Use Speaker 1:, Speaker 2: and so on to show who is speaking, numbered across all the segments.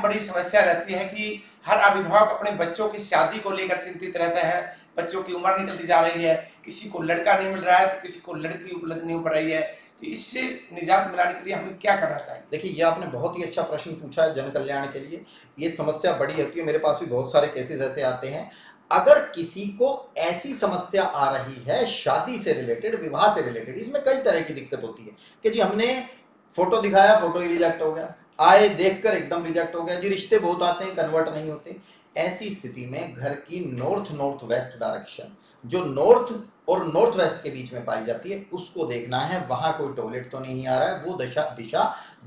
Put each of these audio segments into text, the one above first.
Speaker 1: बड़ी समस्या रहती है कि हर अभिभावक अपने बच्चों की शादी को लेकर चिंतित रहते हैं। बच्चों की उम्र निकलती जा रही है, किसी को लड़का नहीं मिल रहा है तो किसी को लड़की उपलब्ध नहीं हो रही है। तो इससे निजात दिलाने के लिए हमें क्या करना चाहिए?
Speaker 2: देखिए, ये आपने बहुत ही अच्छा प्रश्न पूछा है जन कल्याण के लिए। ये समस्या बड़ी होती है, मेरे पास भी बहुत सारे केसेस ऐसे आते हैं। अगर किसी को ऐसी समस्या आ रही है शादी से रिलेटेड, विवाह से रिलेटेड, इसमें कई तरह की दिक्कत होती है कि जी हमने फोटो दिखाया, फोटो ही रिजेक्ट हो गया, आए देखकर एकदम रिजेक्ट हो गया जी, रिश्ते बहुत आते हैं कन्वर्ट नहीं होते। ऐसी स्थिति में घर की नॉर्थ नॉर्थ वेस्ट डायरेक्शन, जो नॉर्थ और नॉर्थ वेस्ट के बीच में पाई जाती है, उसको देखना है वहां कोई टॉयलेट तो नहीं आ रहा है, वो दिशा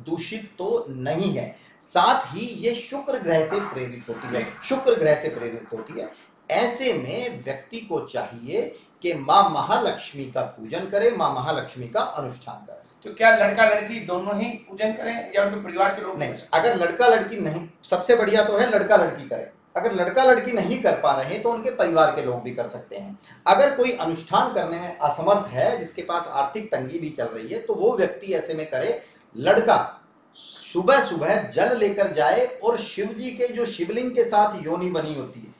Speaker 2: दूषित तो नहीं है। साथ ही ये शुक्र ग्रह से प्रेरित होती है, शुक्र ग्रह से प्रेरित होती है। ऐसे में व्यक्ति को चाहिए कि मां महालक्ष्मी का पूजन करे, मां महालक्ष्मी का अनुष्ठान करे।
Speaker 1: तो क्या लड़का लड़की दोनों ही पूजन करें या उनके परिवार के लोग?
Speaker 2: नहीं, अगर लड़का लड़की नहीं, सबसे बढ़िया तो है लड़का लड़की करे। अगर लड़का लड़की नहीं कर पा रहे तो उनके परिवार के लोग भी कर सकते हैं। अगर कोई अनुष्ठान करने में असमर्थ है, जिसके पास आर्थिक तंगी भी चल रही है, तो वो व्यक्ति ऐसे में करे, लड़का सुबह सुबह जल लेकर जाए और शिव जी के जो शिवलिंग के साथ योनि बनी होती है,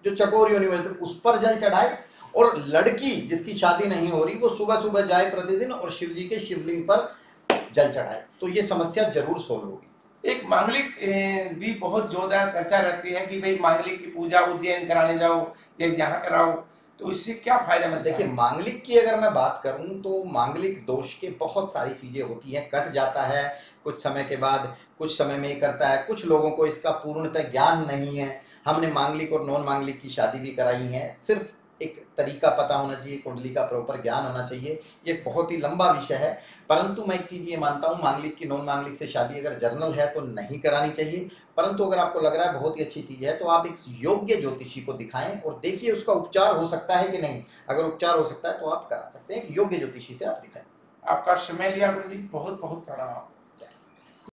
Speaker 2: जो चकोर योनि बनी, उस पर जल चढ़ाए। और लड़की जिसकी शादी नहीं हो रही, वो सुबह सुबह जाए प्रतिदिन और शिव जी के शिवलिंग पर जल चढ़ाए, तो ये समस्या जरूर सोल्व होगी।
Speaker 1: एक मांगलिक भी बहुत जोरदार चर्चा रहती है कि भाई मांगलिक की पूजा उज्जैन कराने जाओ या यहाँ कराओ, तो इससे क्या फायदा मिलता है?
Speaker 2: देखिए, मांगलिक की अगर मैं बात करूं तो मांगलिक दोष के बहुत सारी चीजें होती हैं, कट जाता है कुछ समय के बाद, कुछ समय में ही करता है। कुछ लोगों को इसका पूर्णतः ज्ञान नहीं है। हमने मांगलिक और नॉन मांगलिक की शादी भी कराई है, सिर्फ एक तरीका पता होना चाहिए, कुंडली का प्रॉपर ज्ञान होना चाहिए। ये बहुत ही लंबा विषय है, परंतु मैं एक चीज ये मानता हूँ, मांगलिक की नॉन मांगलिक से शादी अगर जर्नल है तो नहीं करानी चाहिए। परंतु अगर आपको लग रहा है बहुत ही अच्छी चीज है, तो आप एक योग्य ज्योतिषी को दिखाएं और देखिए उसका उपचार हो सकता है कि नहीं। अगर उपचार हो सकता है तो आप करा सकते हैं, एक योग्य ज्योतिषी से आप दिखाएं।
Speaker 1: आपका समय लिया गुरु जी, बहुत बहुत प्रणाम।